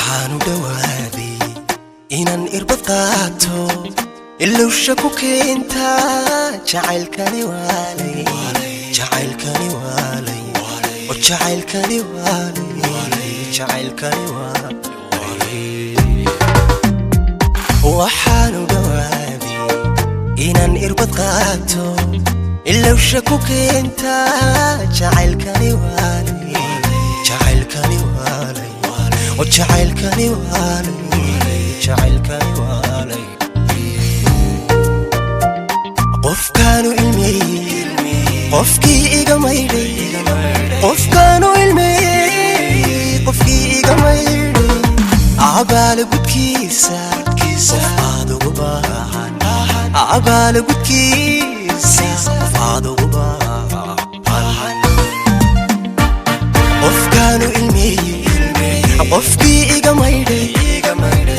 waxaanu dhawaaday inaan irbad qaato ilowsha ku keenta jacaylkani waalay jacaylkani waalay oo jacaylkani waalay jacaylkani waalay waxaanu dhawaaday inaan irbad qaato ilowsha ku keenta jacaylkani waalay jacaylkani waalay oo jacaylkani waalay jacaylkani waalay qofkaanu ilmeeyay qofkii iga maydhay qofkaanu ilmeeyay qofkii iga maydhay abaal gudkiisa qofaad ugu baahan abaal gudkiisa qofaad ugu baahan qofkaanu ilmeeyay qofkii iga maydhay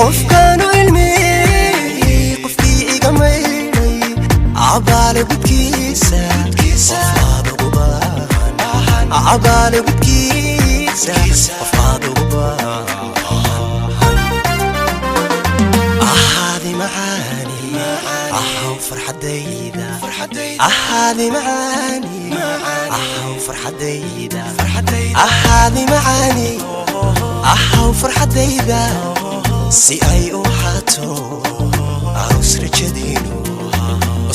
qofkaanu ilmeeyay qofkii iga maydhay abaal gudkiisa qofaad ugu baahan abaal gudkiisa qofaad ugu baahan ahaadi macaani ahaw farxadayda ahaadi macaani ahaw farxadayda ahaadi macaani ahaw farxadayda si ay u ahaato aroos rajadiinu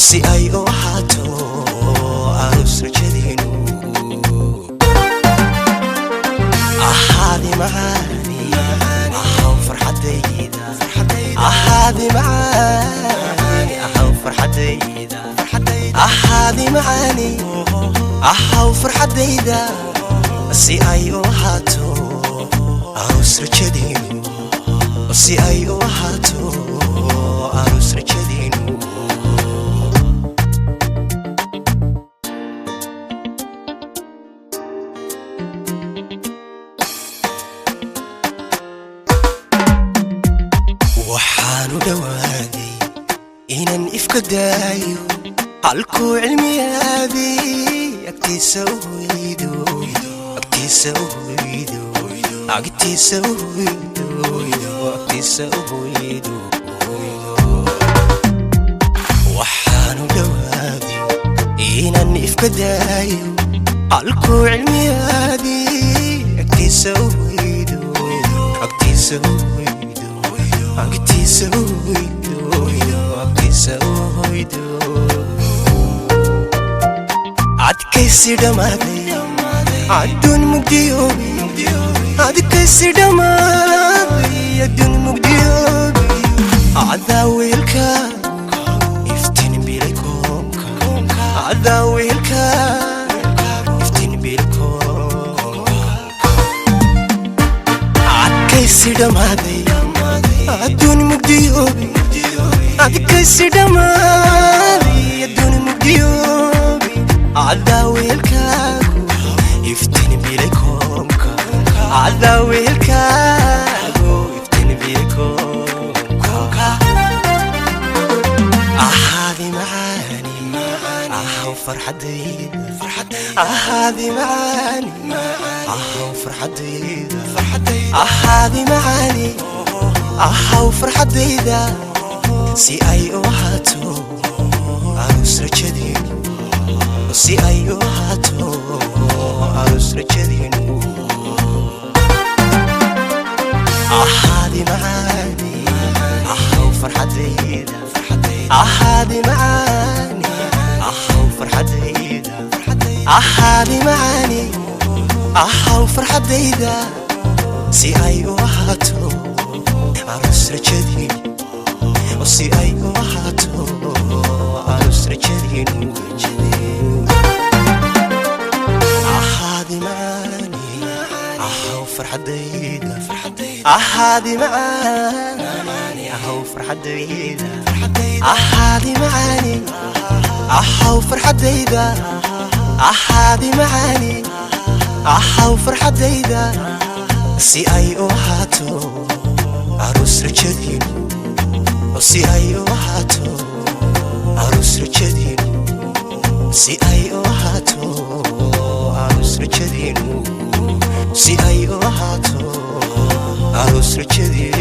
si ay u ahaato aroos rajadiinu ahaadi macaani ahaw farxadayda ahaadi macaani ahaw farxadayda ahaadi macaani ahaw farxadayda si ay u ahaato aroos rajadiinu si ay u ahaato aroos rajadiinu waxaanu dhawaaday inaan ifka daayo halkuu cilmiyaadii agtiisa u hoydo agtiisa u hoydo agtiisa u hoydo agtiisa u hoydo waxaanu dhawaaday inaan ifka daayo halkuu cilmiyaadii agtiisa u hoydo agtiisa u hoydo agtiisa u hoydo agtiisa u hoydo adkaysi dhamaaday adduun mugdiyoobi adkaysi dhamaaday adduun mugdiyoobi cadaa weelkaagu iftiin bilay koonka cadaa weelkaagu iftiin bilay koonka adkaysi dhamaaday adduun mugdiyoobi adkaysi dhamaaday adduun mugdiyoobi cadaa weelkaagu iftiin bilay koonka cadaa weelkaagu iftiin bilay koonka ahaadi macaani ahaw farxadayda ahaadi macaani ahaw farxadayda ahaadi macaani ahaw farxadayda si ay u ahaato aroos rajadiinu si ay u ahaato aroos rajadiinu ahaadi macaani ahaw farxadayda ahaadi macaani ahaw farxadayda ahaadi macaani ahaw farxadayda si ay u ahaato aroos rajadiinu si ay u ahaato aroos rajadiinu ahaadi macaani ahaw farxadayda ahaadi macaani ahaw farxadayda ahaadi macaani ahaw farxadayda ahaadi macaani ahaw farxadayda si ay u ahaato aroos rajadiinu si ay u ahaato aroos rajadiinu si ay u ahaato aroos rajadiinu si ay u ahaato aroos rajadii